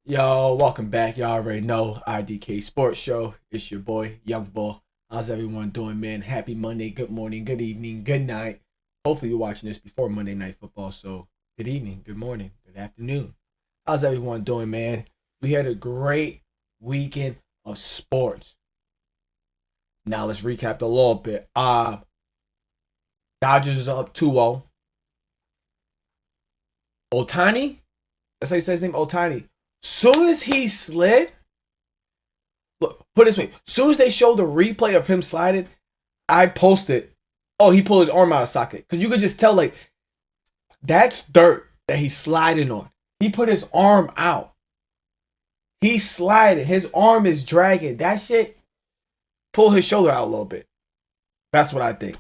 Yo, welcome back. Y'all already know IDK Sports Show. It's your boy, Young Bull. How's everyone doing, man? Happy Monday, good morning, good evening, good night. Hopefully you're watching this before Monday Night Football, so good evening, good morning, good afternoon. How's everyone doing, man? We had a great weekend of sports. Now let's recap a little bit. Dodgers is up 2-0. Otani? That's how you say his name, Otani. Soon as he slid, look, put it this way. Soon as they showed the replay of him sliding, I posted, oh, he pulled his arm out of socket. Because you could just tell, like, that's dirt that he's sliding on. He put his arm out. He's sliding. His arm is dragging. That shit, pull his shoulder out a little bit. That's what I think.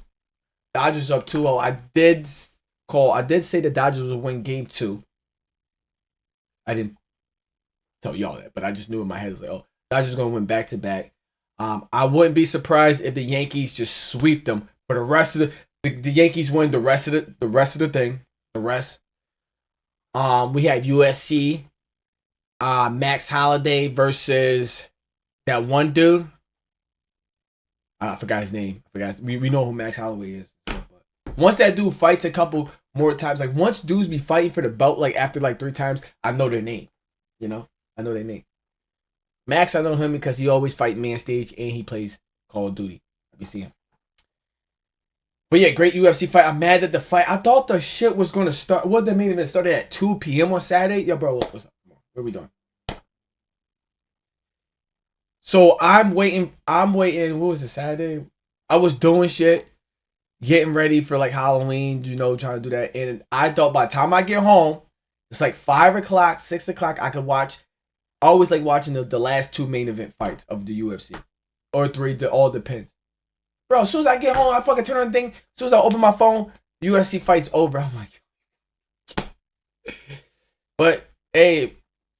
Dodgers up 2-0. I did say the Dodgers would win game 2. I didn't tell y'all that, but I just knew in my head, it was like, oh, Dodgers going to win back to back. I wouldn't be surprised if the Yankees just sweep them for the rest of the Yankees win the rest of the thing. The rest. We have USC, Max Holiday versus that one dude. I forgot his name. We know who Max Holloway is. So, but once that dude fights a couple more times, like once dudes be fighting for the belt, like after like 3 times, I know their name. You know, I know their name. Max, I know him because he always fight man stage and he plays Call of Duty. Let me see him. But yeah, great UFC fight. I'm mad at the fight. I thought the shit was gonna start. What the main event started at 2 p.m. on Saturday? Yo, bro, what's up? What are we doing? So I'm waiting. What was it, Saturday? I was doing shit, getting ready for like Halloween, trying to do that. And I thought by the time I get home, it's like 5 o'clock, 6 o'clock, I could watch. I always like watching the last 2 main event fights of the UFC. Or 3, it all depends. Bro, as soon as I get home, I fucking turn on the thing. As soon as I open my phone, UFC fight's over. I'm like, but hey,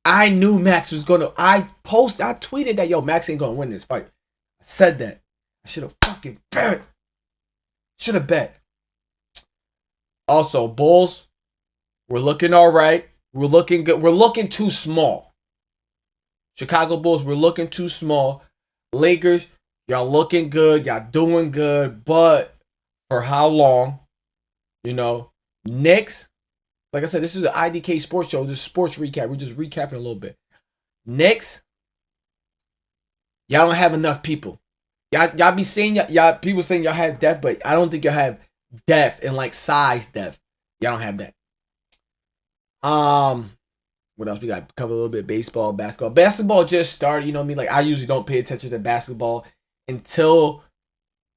I knew Max was gonna. I tweeted that, yo, Max ain't gonna win this fight. I said that. I should have fucking bet. Should have bet. Also, Bulls, we're looking all right. We're looking good. We're looking too small. Chicago Bulls, we're looking too small. Lakers, y'all looking good. Y'all doing good. But for how long? Knicks, like I said, this is an IDK sports show. This is sports recap. We're just recapping a little bit. Knicks, y'all don't have enough people. Y'all be saying, y'all people saying y'all have depth, but I don't think y'all have depth and like size depth. Y'all don't have that. What else we got? Cover a little bit of baseball, basketball. Basketball just started, you know what I mean? Like I usually don't pay attention to basketball until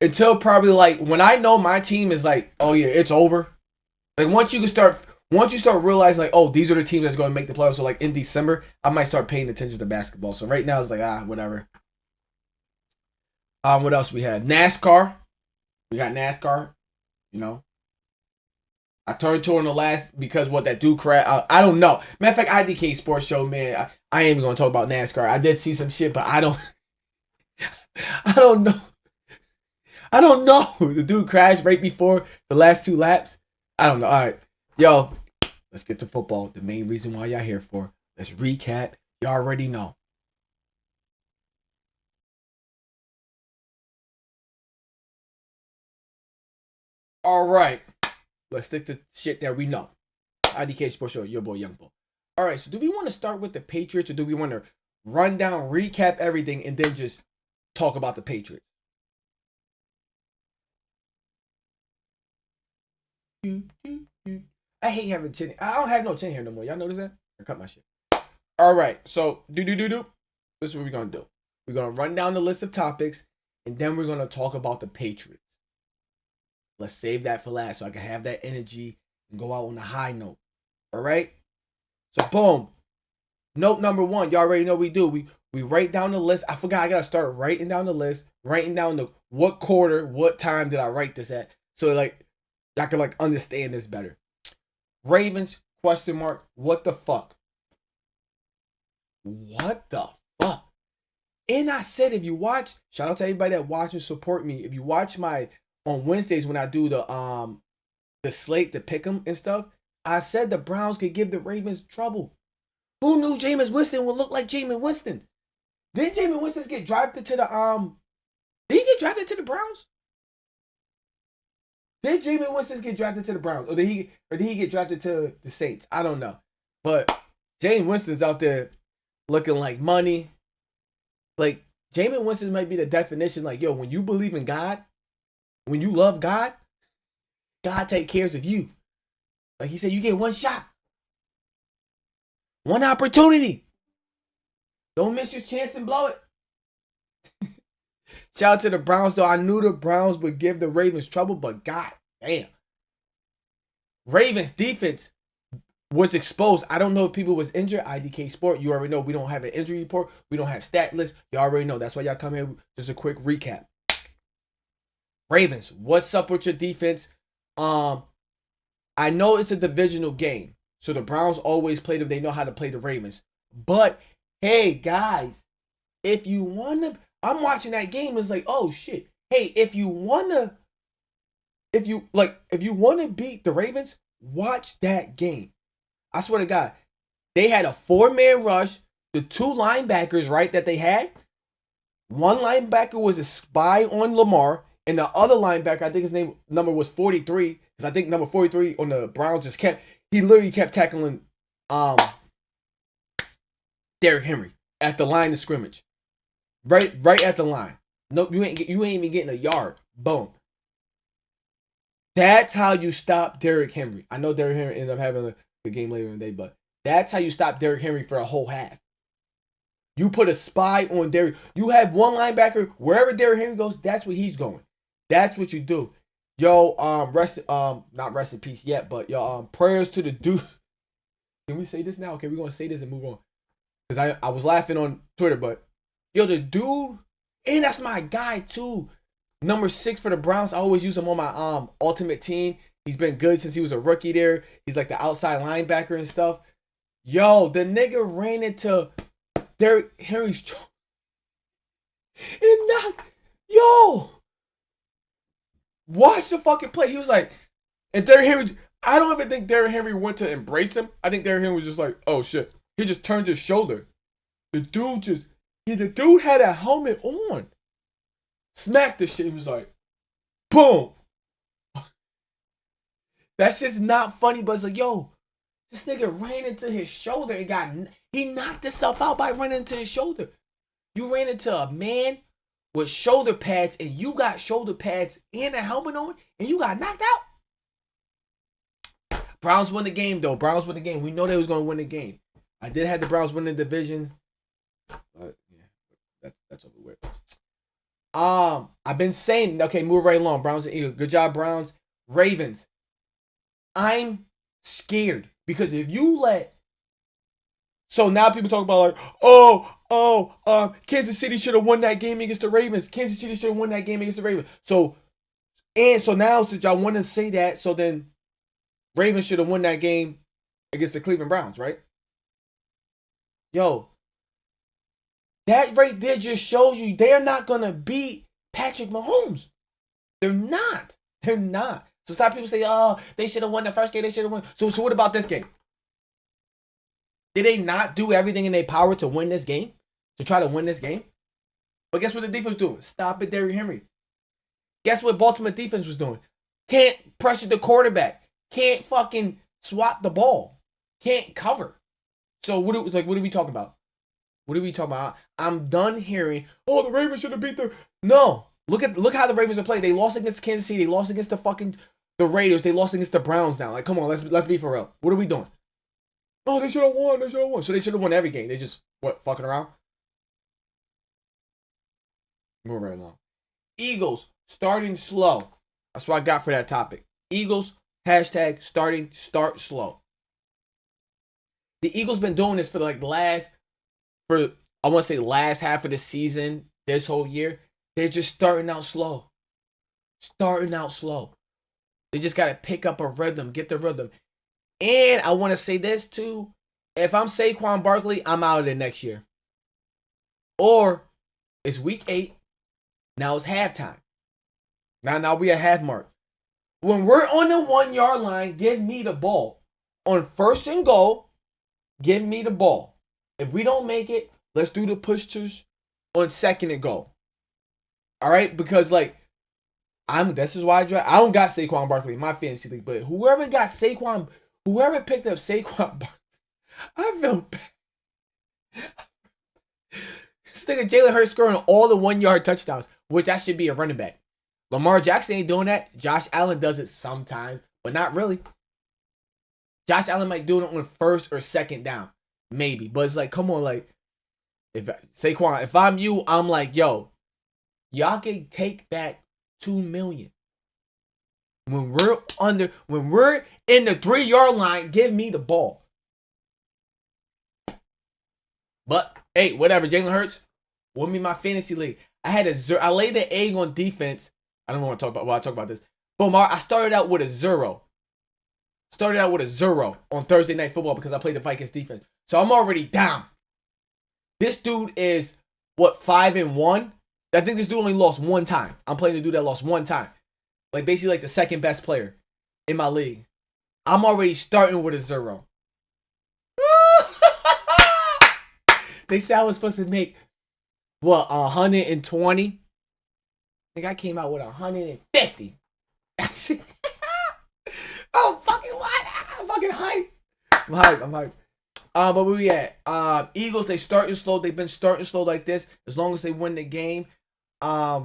probably like when I know my team is like, oh yeah, it's over. Like once you start realizing like, oh, these are the teams that's going to make the playoffs. So like in December, I might start paying attention to basketball. So right now it's like whatever. What else we had? NASCAR. We got NASCAR. You know, I turned to on the last because what that dude crash. I don't know. Matter of fact, IDK Sports Show, man. I ain't even gonna talk about NASCAR. I did see some shit, but I don't. I don't know. I don't know. The dude crashed right before the last 2 laps. I don't know. All right, yo, let's get to football. The main reason why y'all here for. Let's recap. You already know. All right. Let's stick to shit that we know. IDK Sports Show, your boy Young Bull. All right, so do we want to start with the Patriots or do we want to run down, recap everything, and then just talk about the Patriots? I hate having chin. I don't have no chin hair no more. Y'all notice that? I cut my shit. All right, so do. This is what we're gonna do. We're gonna run down the list of topics, and then we're gonna talk about the Patriots. Let's save that for last so I can have that energy and go out on a high note. All right? So boom. Note number 1. Y'all already know we do. We write down the list. I forgot I gotta start writing down the list, writing down the what quarter, what time did I write this at. So like I can like understand this better. Ravens, question mark, what the fuck? What the fuck? And I said if you watch, shout out to everybody that watch and support me. If you watch my on Wednesdays when I do the slate to pick them and stuff, I said the Browns could give the Ravens trouble. Who knew Jameis Winston would look like Jameis Winston? Did Jameis Winston get drafted to the Did he get drafted to the Browns? Did Jameis Winston get drafted to the Browns, or did he get drafted to the Saints? I don't know, but Jameis Winston's out there looking like money. Like Jameis Winston might be the definition. Like, yo, when you believe in God, when you love God, God take care of you. Like he said, you get one shot, one opportunity. Don't miss your chance and blow it. Shout out to the Browns, though. I knew the Browns would give the Ravens trouble, but god damn. Ravens defense was exposed. I don't know if people was injured. IDK Sport, you already know we don't have an injury report. We don't have stat list. You already know. That's why y'all come here. Just a quick recap. Ravens, what's up with your defense? I know it's a divisional game, so the Browns always play them. They know how to play the Ravens. But hey, guys, if you want to, I'm watching that game. It's like, oh shit. Hey, if you want to beat the Ravens, watch that game. I swear to God, they had a 4-man rush. The 2 linebackers, right, that they had. One linebacker was a spy on Lamar, and the other linebacker, I think his number was 43, because I think number 43 on the Browns he literally kept tackling Derrick Henry at the line of scrimmage. Right at the line. No, you ain't even getting a yard. Boom. That's how you stop Derrick Henry. I know Derrick Henry ended up having a game later in the day, but that's how you stop Derrick Henry for a whole half. You put a spy on Derrick. You have one linebacker wherever Derrick Henry goes. That's where he's going. That's what you do. Yo, not rest in peace yet, but yo, prayers to the dude. Can we say this now? Okay, we're gonna say this and move on. Because I was laughing on Twitter, but yo, the dude, and that's my guy too. Number 6 for the Browns. I always use him on my ultimate team. He's been good since he was a rookie there. He's like the outside linebacker and stuff. Yo, the nigga ran into Derrick Henry's and not, yo, watch the fucking play. He was like, and Derrick Henry, I don't even think Derrick Henry went to embrace him. I think Derrick Henry was just like, oh shit. He just turned his shoulder. The dude had a helmet on. Smacked the shit. He was like, boom. That shit's not funny, but it's like, yo, this nigga ran into his shoulder and he knocked himself out by running into his shoulder. You ran into a man with shoulder pads and you got shoulder pads and a helmet on and you got knocked out. Browns win the game, though. Browns win the game. We know they was going to win the game. I did have the Browns win the division. But yeah, that's over with. I've been saying, okay, move right along. Browns and Eagles. Good job, Browns. Ravens. I'm scared because if you so now people talk about like, Kansas City should have won that game against the Ravens. Kansas City should have won that game against the Ravens. So now since y'all want to say that, so then Ravens should have won that game against the Cleveland Browns, right? Yo, that right there just shows you they're not going to beat Patrick Mahomes. They're not. So stop people say, oh, they should have won the first game. They should have won. So what about this game? Did they not do everything in their power to win this game? To try to win this game? But guess what the defense doing? Stop it, Derrick Henry. Guess what Baltimore defense was doing? Can't pressure the quarterback. Can't fucking swat the ball. Can't cover. So what are we talking about? What are we talking about? I'm done hearing, oh, the Ravens should have beat the... No. Look how the Ravens are playing. They lost against Kansas City. They lost against the Raiders. They lost against the Browns now. Like, come on, let's be for real. What are we doing? Oh, they should have won. So they should have won every game. They just, fucking around? Move right along. Eagles, starting slow. That's what I got for that topic. Eagles, hashtag start slow. The Eagles been doing this for like last half of the season, this whole year. They're just starting out slow. They just got to pick up a rhythm, get the rhythm. And I want to say this too. If I'm Saquon Barkley, I'm out of there next year. Or it's week 8. Now it's halftime. Now we at half mark. When we're on the 1-yard line, give me the ball. On 1st and goal, Give me the ball. If we don't make it, let's do the push-tos on second and goal. All right? Because, like, this is why I don't got Saquon Barkley in my fantasy league, but whoever got Saquon, whoever picked up Saquon Barkley, I feel bad. This nigga Jalen Hurts scoring all the 1-yard touchdowns, which that should be a running back. Lamar Jackson ain't doing that. Josh Allen does it sometimes, but not really. Josh Allen might do it on first or second down, maybe. But it's like, come on, like, if Saquon, if I'm you, I'm like, yo, y'all can take back $2 million. When we're in the 3-yard line, give me the ball. But hey, whatever, Jalen Hurts won me my fantasy league. I laid the egg on defense. I don't want to talk about. Well, I talk about this. Boom! I started out with a 0. Started out with a 0 on Thursday Night Football because I played the Vikings defense. So I'm already down. This dude is what, 5-1? I think this dude only lost one time. I'm playing the dude that lost one time. Like basically like the second best player in my league. I'm already starting with a 0. They said I was supposed to make what, 120? I think I came out with 150. Oh, fucking what? I'm fucking hype. I'm hype. But where we at? Eagles, they starting slow. They've been starting slow like this. As long as they win the game. I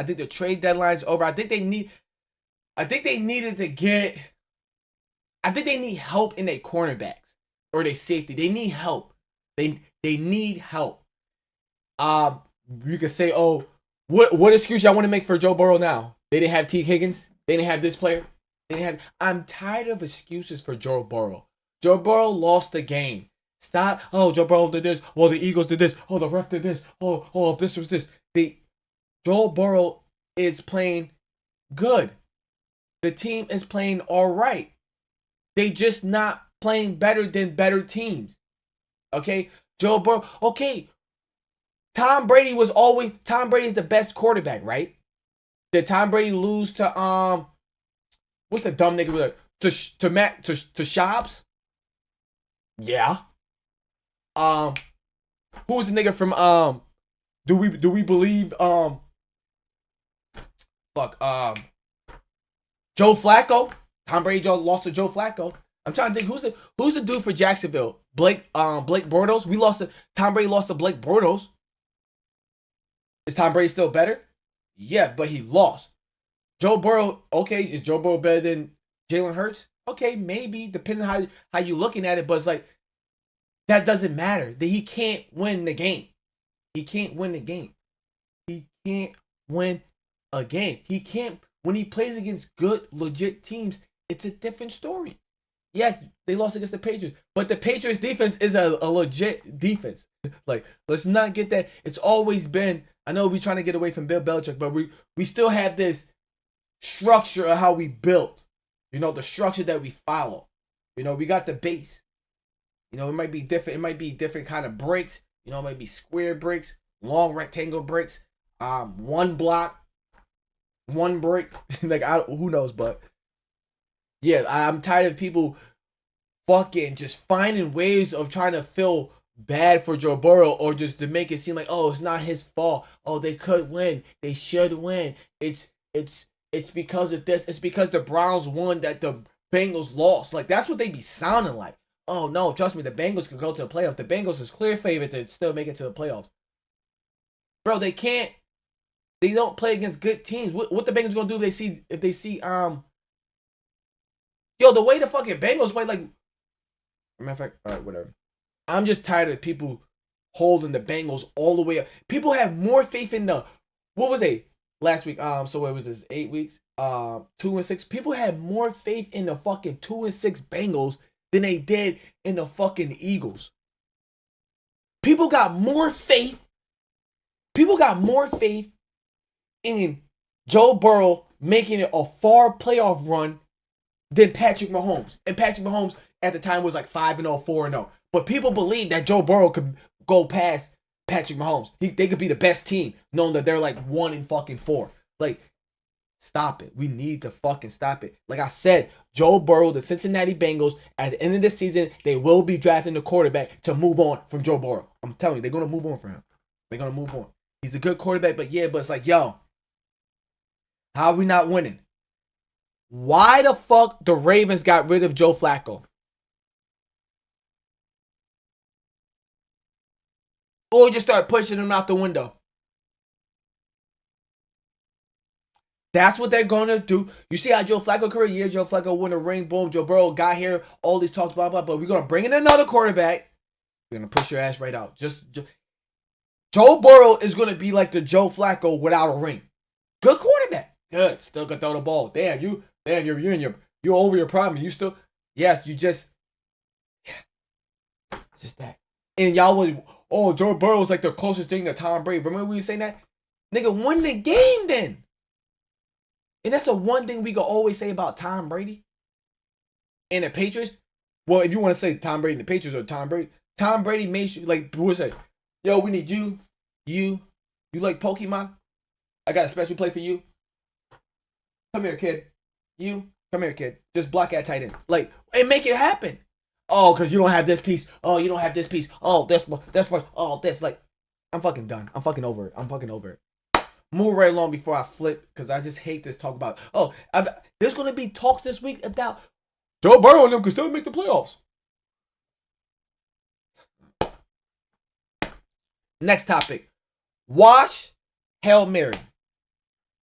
think the trade deadline's over. I think they need help in their cornerbacks or their safety. They need help. They need help. You could say, oh, what excuse y'all want to make for Joe Burrow now? They didn't have T. Higgins. They didn't have this player. I'm tired of excuses for Joe Burrow. Joe Burrow lost the game. Stop. Oh, Joe Burrow did this. Oh, the Eagles did this. Oh, the ref did this. Oh, if this was this. Joe Burrow is playing good. The team is playing all right. They just not playing better than better teams. Okay? Joe Burrow. Okay. Tom Brady is the best quarterback, right? Did Tom Brady lose to what's the dumb nigga with to Schaubs? Yeah. Who was the nigga from do we believe Joe Flacco? Tom Brady lost to Joe Flacco. I'm trying to think who's the dude for Jacksonville? Blake Bortles. Tom Brady lost to Blake Bortles. Is Tom Brady still better? Yeah, but he lost. Joe Burrow, okay, is Joe Burrow better than Jalen Hurts? Okay, maybe, depending on how you looking at it, but it's like, that doesn't matter. He can't win the game. He can't win a game. He can't, when he plays against good, legit teams, it's a different story. Yes, they lost against the Patriots, but the Patriots defense is a legit defense. Like, let's not get that. It's always been, I know we're trying to get away from Bill Belichick, but we still have this structure of how we built. You know, the structure that we follow. You know, we got the base. You know, it might be different. It might be different kind of bricks. You know, it might be square bricks, long rectangle bricks, one block, one brick. Like, who knows, but yeah, I'm tired of people fucking just finding ways of trying to feel bad for Joe Burrow or just to make it seem like, oh, it's not his fault. Oh, they could win. They should win. It's because of this. It's because the Browns won that the Bengals lost. Like, that's what they be sounding like. Oh, no, trust me, the Bengals could go to the playoffs. The Bengals is clear favorite to still make it to the playoffs. Bro, they can't. They don't play against good teams. What the Bengals gonna do if they see yo, the way the fucking Bengals play, like, matter of fact, all right, whatever. I'm just tired of people holding the Bengals all the way up. People have more faith in what was they last week? So what was this? 8 weeks? 2-6. People had more faith in the fucking 2-6 Bengals than they did in the fucking Eagles. People got more faith. People got more faith in Joe Burrow making it a far playoff run than Patrick Mahomes. And Patrick Mahomes at the time was like 5-0, 4-0. But people believe that Joe Burrow could go past Patrick Mahomes. They could be the best team, knowing that they're like 1-4. Like, Stop it. We need to fucking stop it. Like I said, Joe Burrow, the Cincinnati Bengals, at the end of the season, they will be drafting the quarterback to move on from Joe Burrow. I'm telling you, they're going to move on for him. They're going to move on. He's a good quarterback, but it's like, yo, how are we not winning? Why the fuck the Ravens got rid of Joe Flacco? Or just start pushing him out the window? That's what they're going to do. You see how Joe Flacco career? Yeah, Joe Flacco won a ring. Boom. Joe Burrow got here. All these talks, blah, blah, but we're going to bring in another quarterback. We're going to push your ass right out. Just Joe Burrow is going to be like the Joe Flacco without a ring. Good quarterback. Good. Still can throw the ball. Damn, you're over your prime. You still, yes, you just that. And y'all was, Joe Burrow's like the closest thing to Tom Brady. Remember we were saying that? Nigga, win the game then. And that's the one thing we can always say about Tom Brady and the Patriots. Well, if you want to say Tom Brady and the Patriots or Tom Brady made sure, like, people say, yo, we need you. You like Pokemon? I got a special play for you. Come here, kid. Come here, kid. Just block at tight end. Like, and make it happen. Oh, because you don't have this piece. Oh, you don't have this piece. Oh, this. Oh, this. Like, I'm fucking done. I'm fucking over it. Move right along before I flip, because I just hate this talk about, there's going to be talks this week about Joe Burrow and them can still make the playoffs. Next topic. Wash, Hail Mary.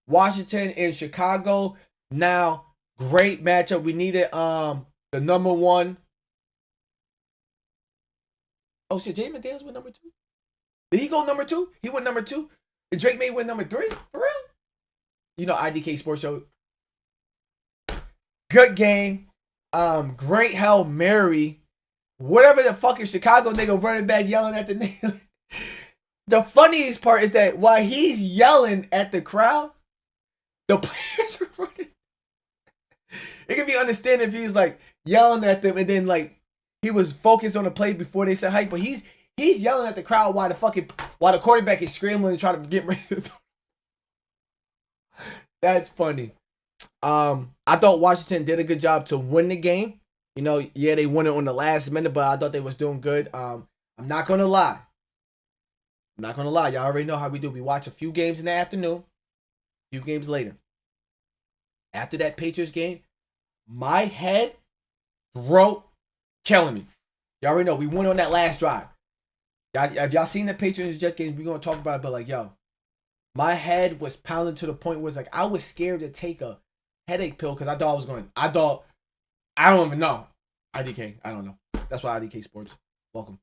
Washington and Chicago. Now, great matchup. We needed the number one. Oh shit, Jay McDaniels went number 2. Did he go number 2? He went number 2. Did Drake May win number 3? For real? You know, IDK Sports Show. Good game. Great Hail Mary. Whatever the fucking Chicago nigga running back yelling at the nigga. The funniest part is that while he's yelling at the crowd, the players are running. It can be understanding if he was like yelling at them and then like he was focused on the play before they said hype, but he's yelling at the crowd while the quarterback is scrambling and trying to get ready to throw. That's funny. I thought Washington did a good job to win the game. You know, yeah, they won it on the last minute, but I thought they was doing good. I'm not gonna lie. Y'all already know how we do. We watch a few games in the afternoon, a few games later. After that Patriots game, my head, throat, killing me. Y'all already know we went on that last drive. Have y'all seen the Patriots Jets games? We're gonna talk about it, but like, yo, my head was pounding to the point where it's like I was scared to take a headache pill because I don't even know. IDK, I don't know. That's why IDK Sports. Welcome.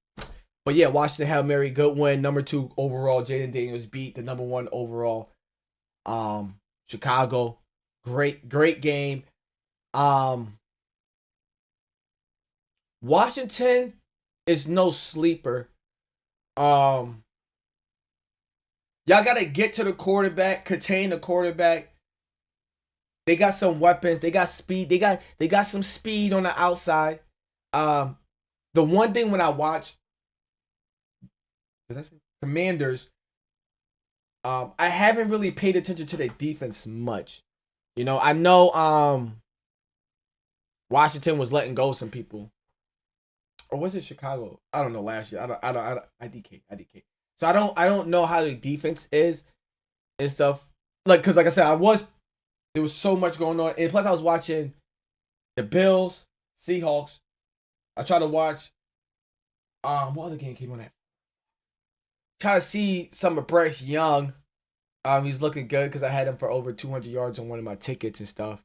But yeah, Washington Hail Mary, good win. Number 2 overall. Jaden Daniels beat the number 1 overall. Chicago. Great game. Washington is no sleeper. Y'all gotta get to the quarterback, contain the quarterback. They got some weapons. They got speed. They got some speed on the outside. The one thing when I watched Commanders, I haven't really paid attention to their defense much. You know, I know Washington was letting go some people. Or was it Chicago? I don't know. Last year, I don't. IDK. So I don't know how the defense is and stuff. Like, cause like I said, there was so much going on, and plus I was watching the Bills, Seahawks. I tried to watch. What other game came on that? Try to see some of Bryce Young. He's looking good because I had him for over 200 yards on one of my tickets and stuff.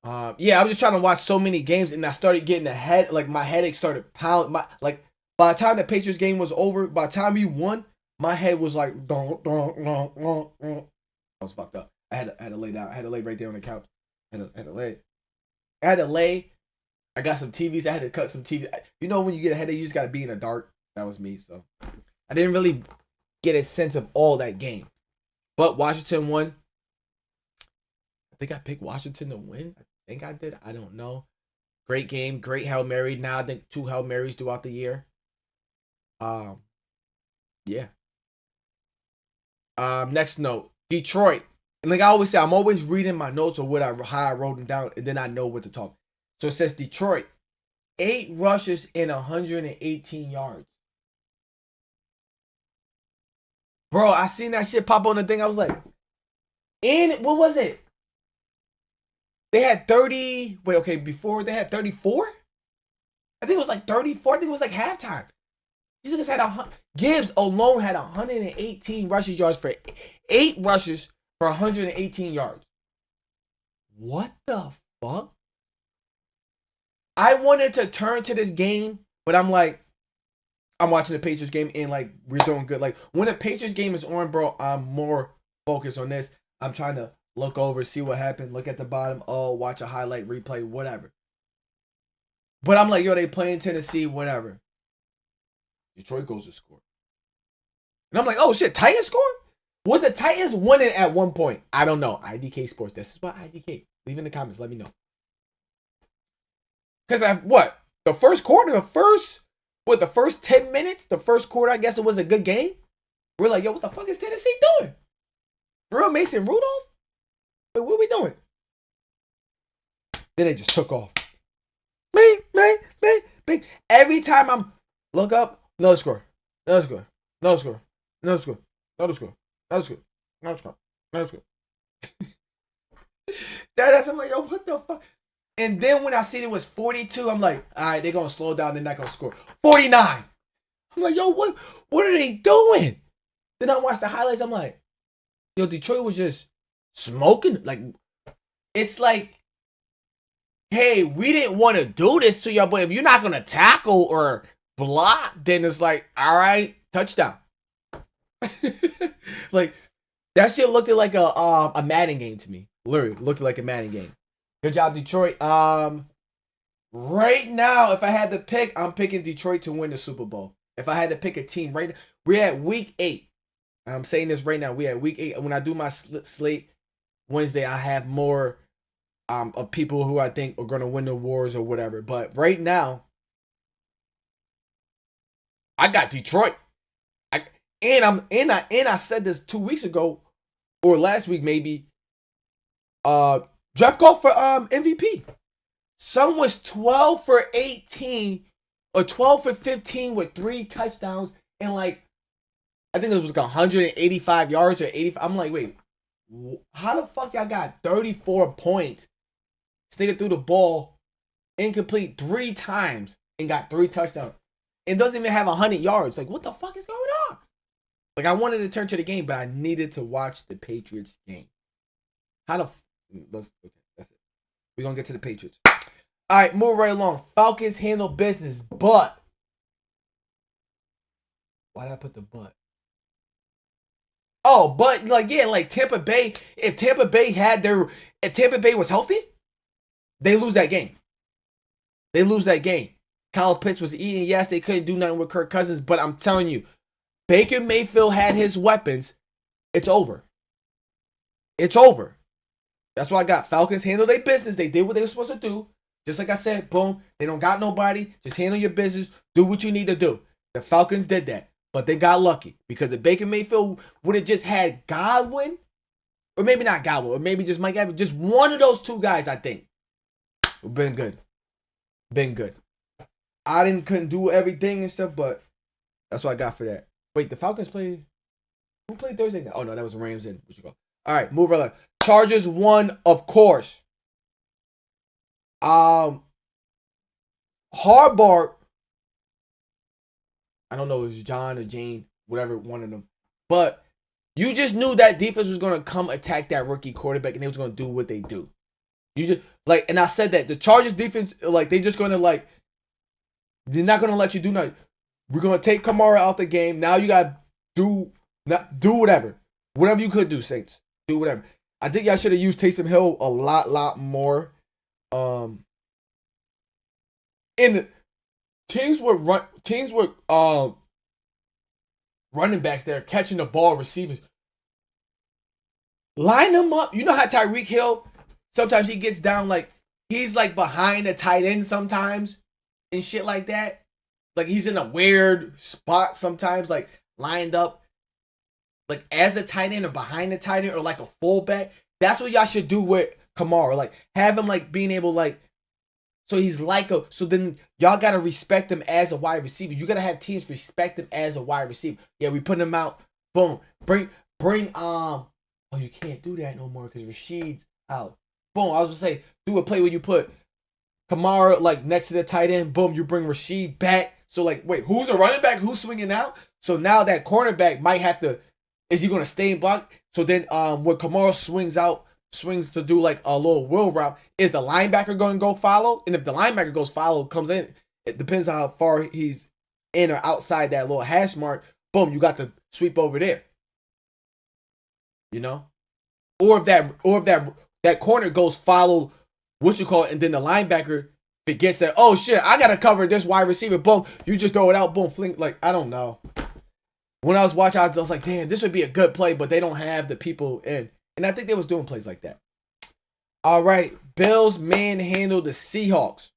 Yeah, I was just trying to watch so many games, and I started getting a head. Like my headache started pounding. By the time the Patriots game was over, by the time we won, my head was like, I was fucked up. I had to lay down. I had to lay right there on the couch. I had to lay. I got some TVs. I had to cut some TV. You know, when you get a headache, you just gotta be in the dark. That was me. So I didn't really get a sense of all that game. But Washington won. I think I picked Washington to win. I think I did. I don't know. Great game. Great Hail Mary. Now I think 2 Hail Marys throughout the year. Yeah. Next note. Detroit. And like I always say, I'm always reading my notes or how I wrote them down, and then I know what to talk. So it says Detroit, 8 rushes and 118 yards. Bro, I seen that shit pop on the thing. I was like, and what was it? They had 30. Wait, okay, before they had 34? I think it was like 34. I think it was like halftime. These niggas had Gibbs alone had 118 rushing yards for 8 rushes for 118 yards. What the fuck? I wanted to turn to this game, but I'm like, I'm watching the Patriots game and like we're doing good. Like when the Patriots game is on, bro, I'm more focused on this. I'm trying to look over, see what happened, look at the bottom, watch a highlight, replay, whatever. But I'm like, yo, they playing Tennessee, whatever. Detroit goes to score. And I'm like, oh shit, Titans score? Was the Titans winning at one point? I don't know. IDK Sports. This is what IDK. Leave in the comments. Let me know. Because the first quarter, the first 10 minutes, the first quarter, I guess it was a good game. We're like, yo, what the fuck is Tennessee doing? Real Mason Rudolph? Wait, what are we doing? Then they just took off. Bing, bing, bing, bing. Every time I'm look up, no score, no score, no score, no score, no score, no score, no score, no score. That's I'm like, yo, what the fuck? And then when I see it was 42, I'm like, all right, they're gonna slow down, they're not gonna score. 49. I'm like, yo, what are they doing? Then I watch the highlights, I'm like, yo, Detroit was just smoking. Like, it's like, hey, we didn't want to do this to y'all, but if you're not gonna tackle or block, then it's like, all right, touchdown. Like that shit looked like a Madden game to me. Literally looked like a Madden game. Good job, Detroit. Right now, if I had to pick, I'm picking Detroit to win the Super Bowl. If I had to pick a team, right now, we're at week 8. I'm saying this right now. We're at week 8. When I do my slate Wednesday, I have more of people who I think are going to win the wars or whatever. But right now, I got Detroit. I said this 2 weeks ago or last week maybe. Draft call for MVP. Some was 12 for 18 or 12 for 15 with 3 touchdowns and like I think it was like 185 yards or 85. I'm like, wait, how the fuck y'all got 34 points? Sneaking through the ball, incomplete 3 times and got 3 touchdowns. It doesn't even have 100 yards. Like, what the fuck is going on? Like, I wanted to turn to the game, but I needed to watch the Patriots game. Okay, that's it. We're going to get to the Patriots. All right, move right along. Falcons handle business, but. Why did I put the but? Oh, but like Tampa Bay. If Tampa Bay was healthy, they lose that game. Kyle Pitts was eating. Yes, they couldn't do nothing with Kirk Cousins, but I'm telling you, Baker Mayfield had his weapons. It's over. That's what I got. Falcons handle their business. They did what they were supposed to do. Just like I said, boom. They don't got nobody. Just handle your business. Do what you need to do. The Falcons did that. But they got lucky. Because if Baker Mayfield would have just had Godwin, or maybe not Godwin, or maybe just Mike Evans, just one of those 2 guys, I think. Been good. I couldn't do everything and stuff, but that's what I got for that. Wait, the Falcons played. Who played Thursday night? Oh no, that was Rams and where'd you go? All right, move right on. Chargers won, of course. Harbaugh. I don't know if it was John or Jane, whatever one of them, but you just knew that defense was gonna come attack that rookie quarterback, and they was gonna do what they do. You just like, and I said that the Chargers defense, like they just gonna like, they're not gonna let you do nothing. We're gonna take Kamara out the game. Now you gotta do whatever you could do, Saints. Do whatever. I think y'all should have used Taysom Hill a lot more. And the teams were running backs there catching the ball, receivers. Line them up. You know how Tyreek Hill sometimes he gets down like he's like behind a tight end sometimes and shit like that. Like he's in a weird spot sometimes, like lined up. like as a tight end or behind the tight end or like a fullback. That's what y'all should do with Kamara. Like have him like being able like so he's like a so then y'all gotta respect him as a wide receiver. You gotta have teams respect him as a wide receiver. Yeah, we put him out. Boom. Bring oh you can't do that no more because Rashid's out. Boom. I was gonna say do a play where you put Kamara like next to the tight end. Boom. You bring Rashid back. So like wait, who's a running back? Who's swinging out? So now that cornerback might have to. Is he gonna stay in block? So then when Kamara swings to do like a little wheel route, is the linebacker going to go follow? And if the linebacker goes follow, comes in, it depends on how far he's in or outside that little hash mark. Boom, you got the sweep over there. You know? Or if that corner goes follow what you call it, and then the linebacker forgets that, oh shit, I gotta cover this wide receiver. Boom, you just throw it out, boom, fling. Like, I don't know. When I was watching, I was like, damn, this would be a good play, but they don't have the people in. And I think they was doing plays like that. All right, Bills manhandled the Seahawks.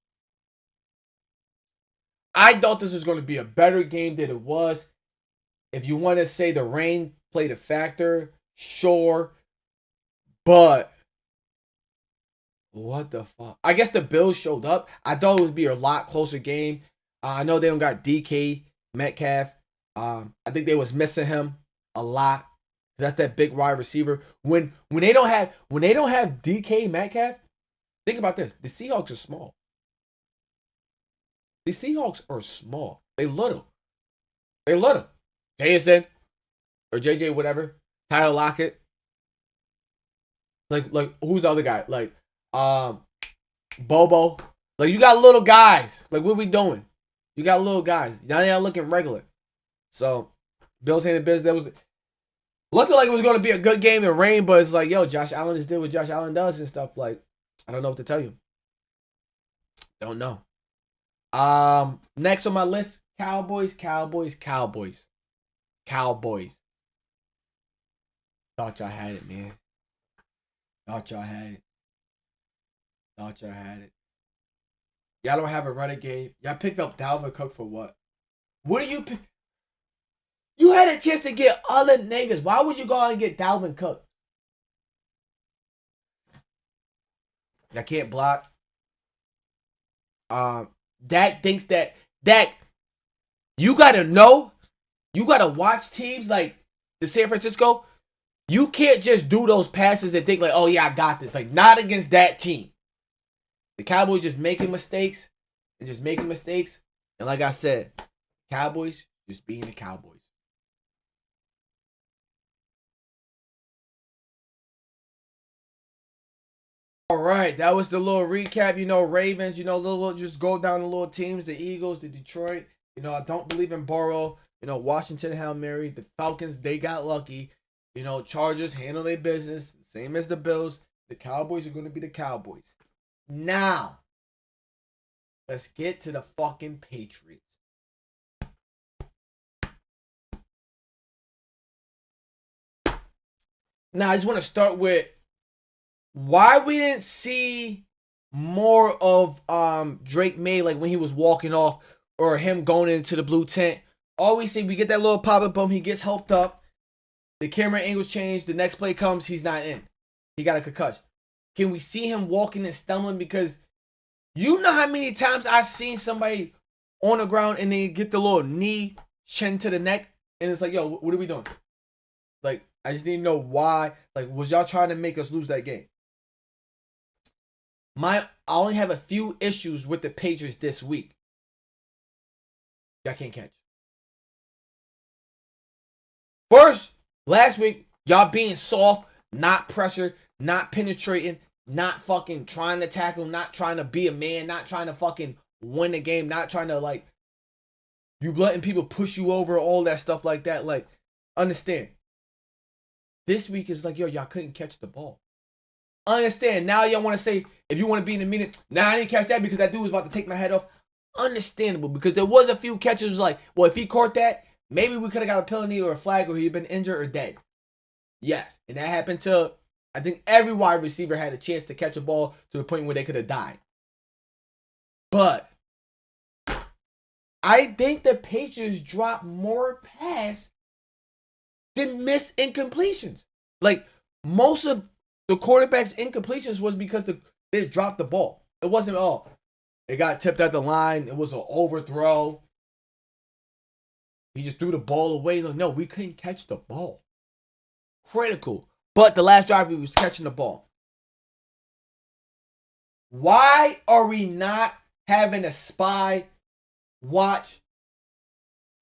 I thought this was going to be a better game than it was. If you want to say the rain played a factor, sure. But what the fuck? I guess the Bills showed up. I thought it would be a lot closer game. I know they don't got DK Metcalf. I think they was missing him a lot. That's that big wide receiver. When they don't have DK Metcalf, think about this. The Seahawks are small. The Seahawks are small. They little. Jason or JJ whatever. Tyler Lockett. Like who's the other guy? Like Bobo. Like you got little guys. Like what we doing? You got little guys. Now y'all looking regular. So, Bills handed business. That was looking like it was going to be a good game in rain, but it's like, yo, Josh Allen just did what Josh Allen does and stuff. Like, I don't know what to tell you. Don't know. Next on my list, Cowboys. Thought y'all had it, man. Thought y'all had it. Y'all don't have a running game. Y'all picked up Dalvin Cook for what? What do you pick? You had a chance to get other niggas. Why would you go out and get Dalvin Cook? I can't block. Dak thinks that you gotta know, you gotta watch teams like the San Francisco. You can't just do those passes and think like, oh yeah, I got this. Like not against that team. The Cowboys just making mistakes. And like I said, Cowboys just being the Cowboys. All right, that was the little recap. You know, Ravens, you know, little just go down the little teams, the Eagles, the Detroit. You know, I don't believe in Burrow. You know, Washington, Hail Mary. The Falcons, they got lucky. You know, Chargers handle their business. Same as the Bills. The Cowboys are going to be the Cowboys. Now, let's get to the fucking Patriots. Now, I just want to start with why we didn't see more of Drake May like when he was walking off or him going into the blue tent. All we see, we get that little pop-up bump. He gets helped up. The camera angles change. The next play comes. He's not in. He got a concussion. Can we see him walking and stumbling? Because you know how many times I've seen somebody on the ground and they get the little knee, chin to the neck. And it's like, yo, what are we doing? Like, I just need to know why. Like, was y'all trying to make us lose that game? I only have a few issues with the Patriots this week. Y'all can't catch. First, last week, y'all being soft, not pressure, not penetrating, not fucking trying to tackle, not trying to be a man, not trying to fucking win the game, not trying to like, you letting people push you over, all that stuff like that. Like, understand. This week is like, yo, y'all couldn't catch the ball. Understand. Now y'all want to say, if you want to be in the meeting, nah, I didn't catch that because that dude was about to take my head off. Understandable, because there was a few catches like, well, if he caught that, maybe we could have got a penalty or a flag or he'd been injured or dead. Yes. And that happened to, I think every wide receiver had a chance to catch a ball to the point where they could have died. But I think the Patriots dropped more passes didn't miss incompletions. Like, most of the quarterback's incompletions was because they dropped the ball. It wasn't, oh, it got tipped at the line. It was an overthrow. He just threw the ball away. No, we couldn't catch the ball. Critical. But the last drive, we was catching the ball. Why are we not having a spy watch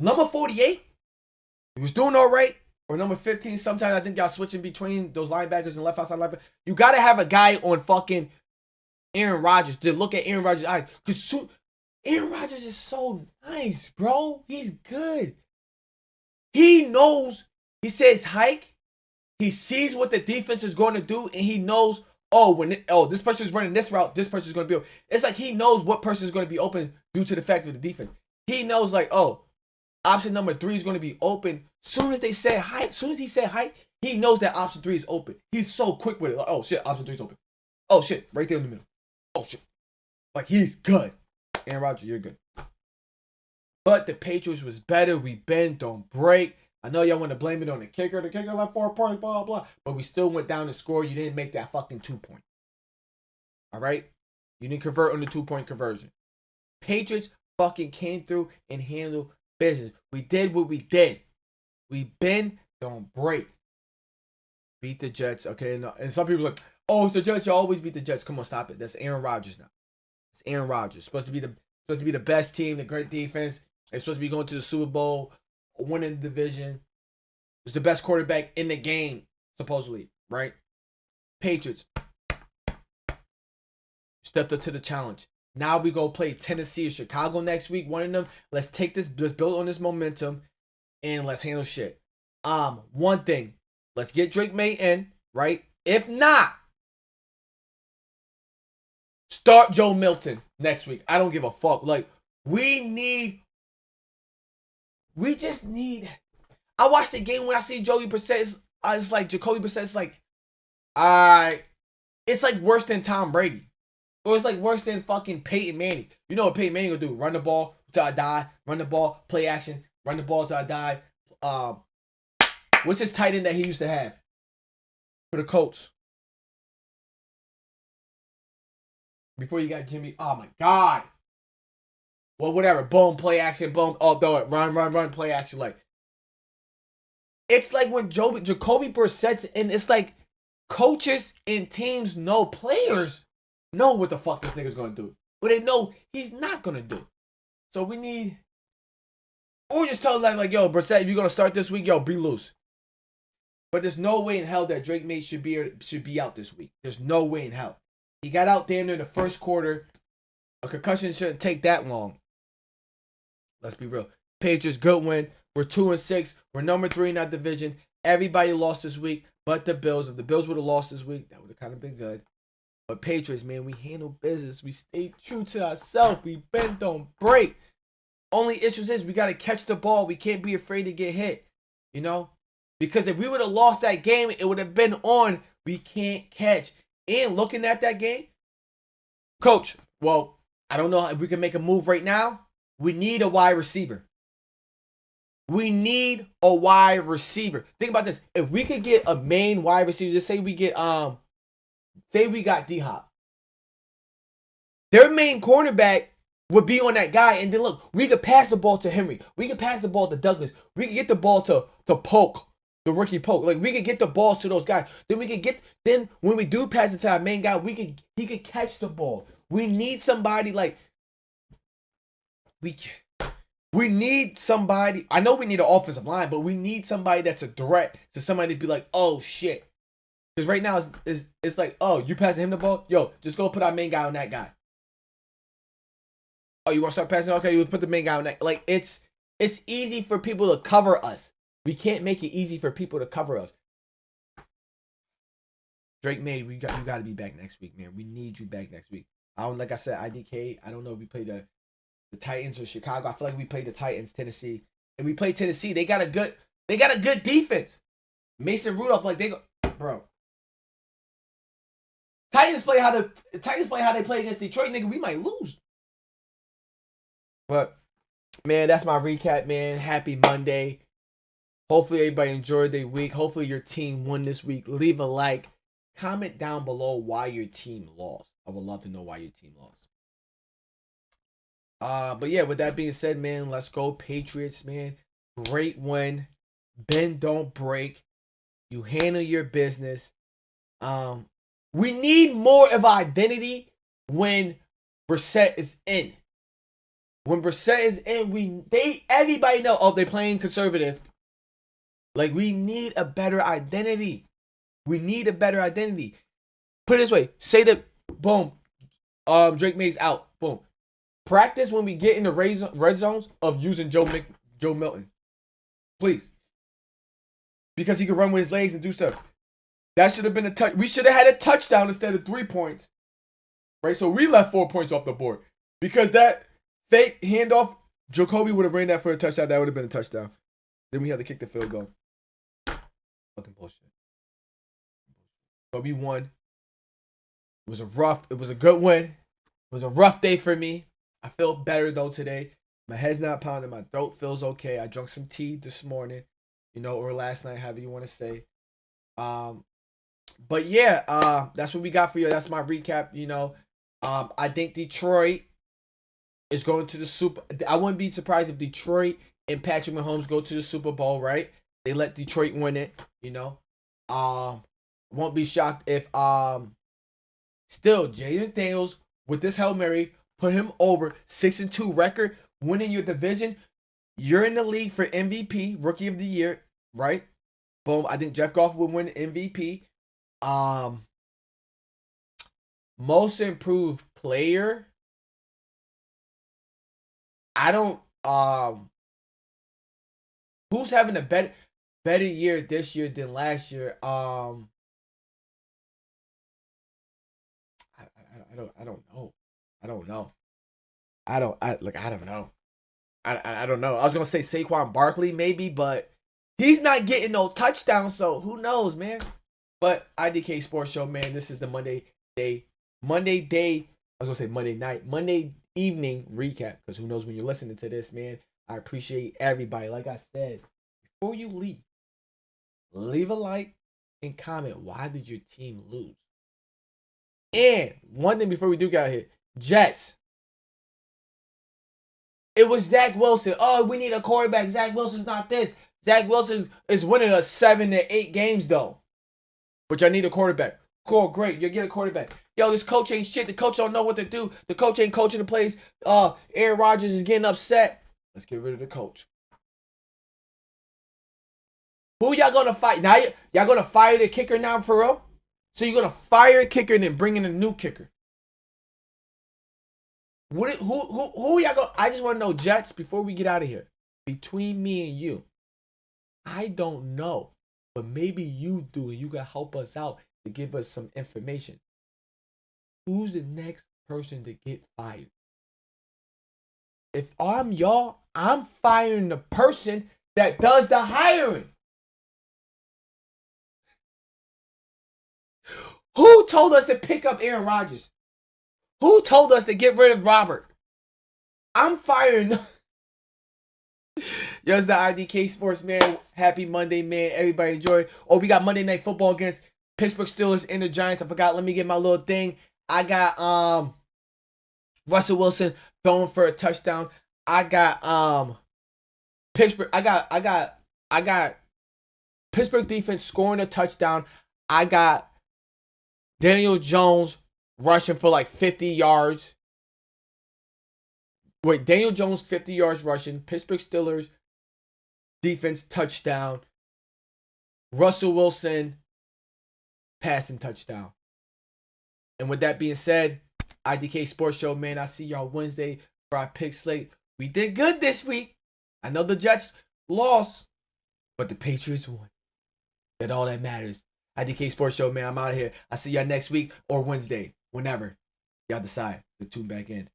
number 48? He was doing all right. Or number 15. Sometimes I think y'all switching between those linebackers and left outside linebacker. You got to have a guy on fucking Aaron Rodgers to look at Aaron Rodgers' eyes. Because Aaron Rodgers is so nice, bro. He's good. He knows. He says hike. He sees what the defense is going to do, and he knows, this person is running this route, this person is going to be open. It's like he knows what person is going to be open due to the fact of the defense. He knows, like, option number 3 is going to be open. Soon as they said hike, he knows that option 3 is open. He's so quick with it. Like, oh, shit, option 3 is open. Oh, shit, right there in the middle. Oh, shit. Like, he's good. Aaron Rodgers, you're good. But the Patriots was better. We bend, don't break. I know y'all want to blame it on the kicker. The kicker left 4 points, blah, blah. But we still went down and scored. You didn't make that fucking 2-point. All right? You didn't convert on the 2-point conversion. Patriots fucking came through and handled business. We did what we did. We bend, don't break. Beat the Jets, okay? And some people are like, oh, it's the Jets. You always beat the Jets. Come on, stop it. That's Aaron Rodgers now. It's Aaron Rodgers. Supposed to be the best team, the great defense. They're supposed to be going to the Super Bowl, winning the division. It's the best quarterback in the game, supposedly, right? Patriots stepped up to the challenge. Now we go play Tennessee or Chicago next week. One of them. Let's build on this momentum, and let's handle shit. One thing. Let's get Drake May in, right? If not, start Joe Milton next week. I don't give a fuck. Like, we just need. I watched the game when I see Joey Brissett. It's like Jacoby Brissett. It's like, it's like worse than Tom Brady, or it's like worse than fucking Peyton Manning. You know what Peyton Manning will do? Run the ball till I die. Run the ball, play action. Run the ball till I die. What's his tight end that he used to have for the Colts before you got Jimmy? Oh my God. Well, whatever. Boom, play action. Boom. Oh, throw it. Run. Play action. Like, it's like when Jacoby Brissett's in. It's like coaches and teams know players know what the fuck this nigga's gonna do, but they know he's not gonna do. So we need, or just tell them like, yo, Brissett, if you're gonna start this week, yo, be loose. But there's no way in hell that Drake May should be out this week. There's no way in hell. He got out damn near the first quarter. A concussion shouldn't take that long. Let's be real. Patriots, good win. We're 2-6. We're number 3 in that division. Everybody lost this week, but the Bills. If the Bills would have lost this week, that would have kind of been good. But Patriots, man, we handle business. We stay true to ourselves. We bend, don't break. Only issue is we got to catch the ball. We can't be afraid to get hit. You know? Because if we would have lost that game, it would have been on. We can't catch. And looking at that game, coach, well, I don't know if we can make a move right now. We need a wide receiver. Think about this. If we could get a main wide receiver, just say we got D-Hop. Their main cornerback would be on that guy, and then look, we could pass the ball to Henry. We could pass the ball to Douglas. We could get the ball to Polk. The rookie Polk. Like, we could get the balls to those guys. Then when we do pass it to our main guy, he could catch the ball. We need somebody like we need somebody. I know we need an offensive line, but we need somebody that's a threat to somebody to be like, oh shit. Because right now it's like, oh, you passing him the ball? Yo, just go put our main guy on that guy. Oh, you want to start passing? Okay, you put the main guy on that. Like, it's easy for people to cover us. We can't make it easy for people to cover us. Drake May, you got to be back next week, man. We need you back next week. Like I said, IDK. I don't know if we play the Titans or Chicago. I feel like we played the Titans, Tennessee, and we played Tennessee. They got a good defense. Mason Rudolph, like bro. Titans play how they play against Detroit, nigga. We might lose. But man, that's my recap, man. Happy Monday. Hopefully everybody enjoyed their week. Hopefully your team won this week. Leave a like. Comment down below why your team lost. I would love to know why your team lost. But yeah, with that being said, man, let's go Patriots, man. Great win. Bend don't break. You handle your business. We need more of identity when Brissett is in. When Brissett is in, everybody know, oh, they're playing conservative. Like, we need a better identity. We need a better identity. Put it this way. Say that, boom, Drake May's out. Boom. Practice when we get in the red zones of using Joe Milton. Please. Because he can run with his legs and do stuff. That should have been a touch. We should have had a touchdown instead of 3 points. Right? So we left 4 points off the board. Because that fake handoff, Jacoby would have ran that for a touchdown. That would have been a touchdown. Then we had to kick the field goal. Fucking bullshit. But we won. It was a good win. It was a rough day for me. I feel better though today. My head's not pounding. My throat feels okay. I drank some tea this morning, or last night, however you want to say. But yeah, that's what we got for you. That's my recap. I think Detroit is going to the Super. I wouldn't be surprised if Detroit and Patrick Mahomes go to the Super Bowl. Right? They let Detroit win it. Won't be shocked if still Jaden Daniels with this Hail Mary put him over 6-2 record, winning your division. You're in the league for MVP, Rookie of the Year, right? Boom. I think Jeff Goff will win MVP. Most improved player. I don't who's having a better year this year than last year? I don't know. I don't know. I don't know. I don't know. I was gonna say Saquon Barkley maybe, but he's not getting no touchdowns, so who knows, man. But IDK Sports Show, man, this is the Monday evening recap, because who knows when you're listening to this, man. I appreciate everybody. Like I said, before you leave a like and comment, why did your team lose? And one thing before we do get out here, Jets. It was Zach Wilson. Oh, we need a quarterback. Zach Wilson's not this. Zach Wilson is winning us 7 to 8 games, though. But I need a quarterback. Cool, great. You get a quarterback. Yo, this coach ain't shit. The coach don't know what to do. The coach ain't coaching the plays. Aaron Rodgers is getting upset. Let's get rid of the coach. Who y'all gonna fight? Now y'all gonna fire the kicker now for real? So you're gonna fire a kicker and then bring in a new kicker? Who y'all go? I just want to know, Jets, before we get out of here. Between me and you, I don't know, but maybe you do, and you can help us out to give us some information. Who's the next person to get fired? If I'm y'all, I'm firing the person that does the hiring. Who told us to pick up Aaron Rodgers? Who told us to get rid of Robert? I'm firing. Yo, it's the IDK Sports, man. Happy Monday, man. Everybody enjoy. Oh, we got Monday Night Football against Pittsburgh Steelers and the Giants. I forgot. Let me get my little thing. I got Russell Wilson throwing for a touchdown. I got Pittsburgh. I got Pittsburgh defense scoring a touchdown. I got Daniel Jones rushing for like 50 yards. Wait, Daniel Jones 50 yards rushing. Pittsburgh Steelers defense touchdown. Russell Wilson passing touchdown. And with that being said, IDK Sports Show, man, I see y'all Wednesday for our pick slate. We did good this week. I know the Jets lost, but the Patriots won. That's all that matters. IDK Sports Show, man, I'm out of here. I'll see y'all next week or Wednesday, whenever y'all decide to tune back in.